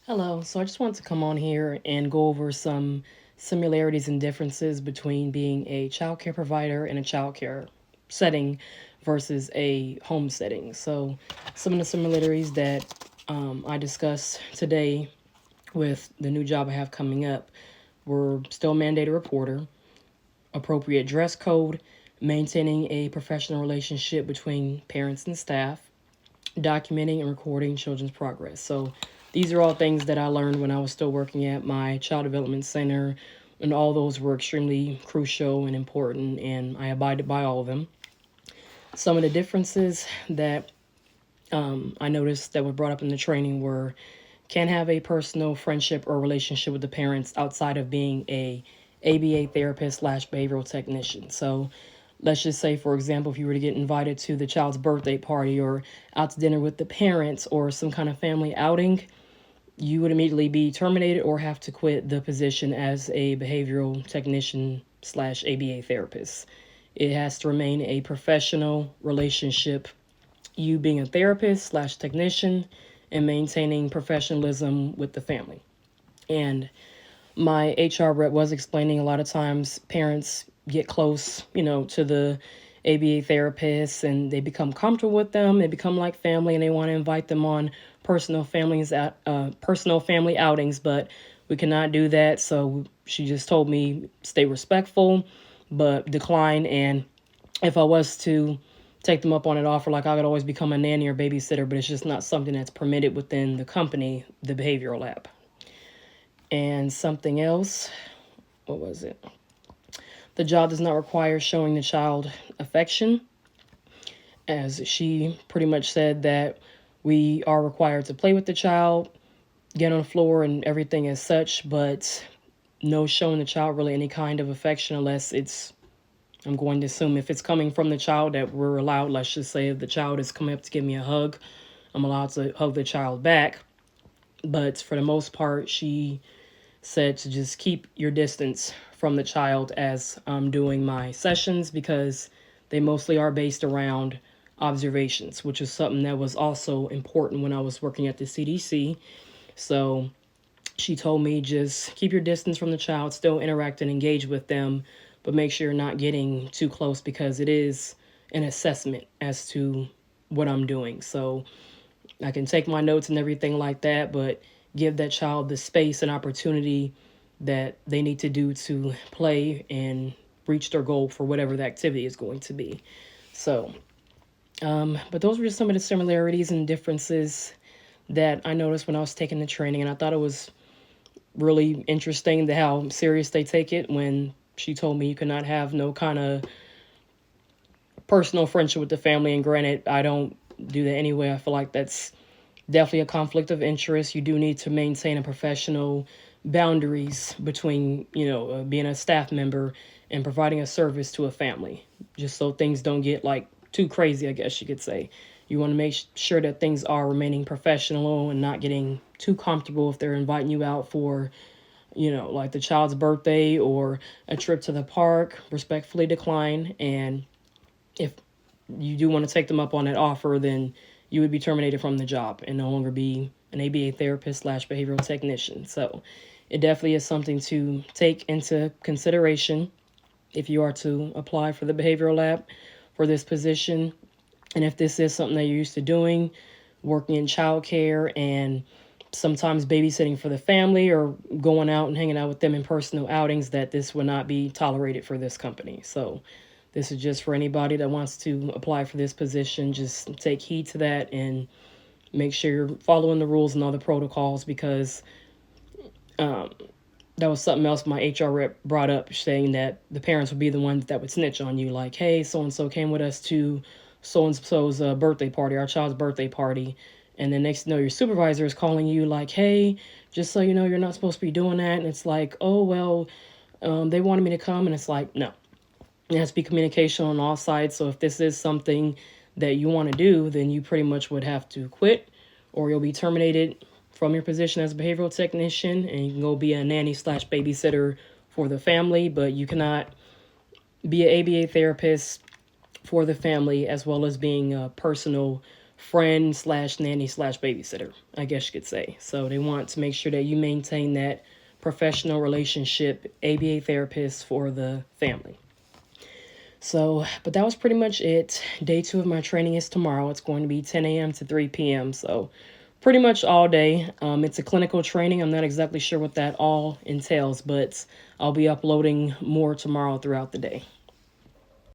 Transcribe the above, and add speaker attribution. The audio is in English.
Speaker 1: Hello. So I just wanted to come on here and go over some similarities and differences between being a childcare provider in a childcare setting versus a home setting. So some of the similarities that I discussed today with the new job I have coming up were still mandated reporter, appropriate dress code, maintaining a professional relationship between parents and staff, documenting and recording children's progress. So these are all things that I learned when I was still working at my child development center, and all those were extremely crucial and important, and I abided by all of them. Some of the differences that I noticed that were brought up in the training were can have a personal friendship or relationship with the parents outside of being a ABA therapist slash behavioral technician. So let's just say, for example, if you were to get invited to the child's birthday party or out to dinner with the parents or some kind of family outing, you would immediately be terminated or have to quit the position as a behavioral technician slash ABA therapist. It has to remain a professional relationship, you being a therapist slash technician and maintaining professionalism with the family. And my HR rep was explaining a lot of times parents get close, to the ABA therapists and they become comfortable with them. They become like family and they want to invite them on personal family outings, but we cannot do that. So she just told me stay respectful, but decline. And if I was to take them up on an offer, like I could always become a nanny or babysitter, but it's just not something that's permitted within the company, the behavioral lab. And something else, what was it? The job does not require showing the child affection, as she pretty much said that we are required to play with the child, get on the floor, and everything as such, but no showing the child really any kind of affection unless it's, I'm going to assume if it's coming from the child that we're allowed. Let's just say if the child is coming up to give me a hug, I'm allowed to hug the child back. But for the most part, she said to just keep your distance from the child as I'm doing my sessions because they mostly are based around observations, which is something that was also important when I was working at the CDC. So she told me just keep your distance from the child, still interact and engage with them, but make sure you're not getting too close because it is an assessment as to what I'm doing. So I can take my notes and everything like that, but give that child the space and opportunity that they need to do to play and reach their goal for whatever the activity is going to be. So, but those were just some of the similarities and differences that I noticed when I was taking the training, and I thought it was really interesting how serious they take it when she told me you cannot have no kind of personal friendship with the family. And granted, I don't do that anyway. I feel like that's definitely a conflict of interest. You do need to maintain a professional boundaries between, being a staff member and providing a service to a family, just so things don't get like too crazy, I guess you could say. You want to make sure that things are remaining professional and not getting too comfortable if they're inviting you out for, like the child's birthday or a trip to the park. Respectfully decline. And if you do want to take them up on that offer, then you would be terminated from the job and no longer be an ABA therapist slash behavioral technician. So it definitely is something to take into consideration if you are to apply for the behavioral lab for this position. And if this is something that you're used to doing, working in childcare and sometimes babysitting for the family or going out and hanging out with them in personal outings, that this will not be tolerated for this company. So this is just for anybody that wants to apply for this position. Just take heed to that and make sure you're following the rules and all the protocols, because um, that was something else my HR rep brought up, saying that the parents would be the ones that would snitch on you. Like, hey, so and so came with us to so and so's birthday party, our child's birthday party. And then next, your supervisor is calling you like, hey, just so you know, you're not supposed to be doing that. And it's like, oh, well, they wanted me to come. And it's like, no, it has to be communication on all sides. So if this is something that you want to do, then you pretty much would have to quit or you'll be terminated from your position as a behavioral technician and you can go be a nanny slash babysitter for the family, but you cannot be an ABA therapist for the family as well as being a personal friend slash nanny slash babysitter, I guess you could say. So they want to make sure that you maintain that professional relationship, ABA therapist for the family. So, but that was pretty much it. Day 2 of my training is tomorrow. It's going to be 10 a.m. to 3 p.m. So, pretty much all day. It's a clinical training. I'm not exactly sure what that all entails, but I'll be uploading more tomorrow throughout the day.